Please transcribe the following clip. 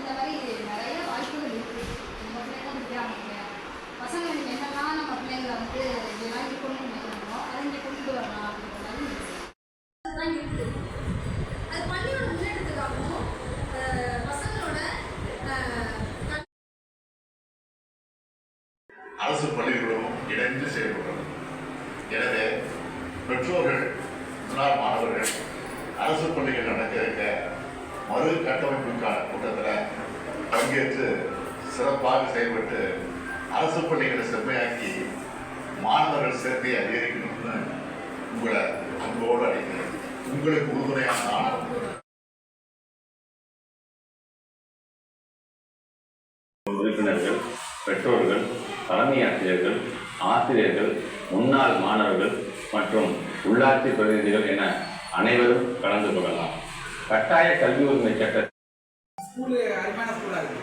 அந்த மாதிரி நிறைய வாய்ப்புகள் இருக்குது. நம்ம பிள்ளைங்க விற்கிறாங்க இல்லையா? பசங்க நீங்கள் என்னெல்லாம் நம்ம பிள்ளைங்களை வந்து இதெல்லாம் இருக்கணும்னு நினைக்கிறோமோ அதை இங்கே கொண்டுட்டு வரலாம் அப்படின்ற மாதிரி அதுதான் இருக்குது. அது பள்ளியோட முன்னேற்றத்துக்காகவும் பசங்களோட அரசு பள்ளிகளும் இணைந்து செயல்படுறது. எனவே பெற்றோர்கள், முன்னாள் மாணவர்கள் அரசு பள்ளிகள் நடக்க இருக்க மறு கட்டமைப்புக்கான கூட்டத்தில் பங்கேற்று சிறப்பாக செயல்பட்டு அரசு பள்ளிகளை செம்மையாக்கி மாணவர்கள் சேர்க்கையை அதிகரிக்கணும்னு உங்களை அன்போடு அழைக்கிறேன். உங்களுக்கு உறுதுணையான ஆணவம் உறுப்பினர்கள், பெற்றோர்கள், தலைமை ஆசிரியர்கள், ஆசிரியர்கள், முன்னாள் மாணவர்கள் மற்றும் உள்ளாட்சி பிரதிநிதிகள் என அனைவரும் கலந்து கொள்ளலாம். கட்டாய கல்வி உரிமை சட்ட ஸ்கூலு அருமையான ஸ்கூலாக இருக்குது.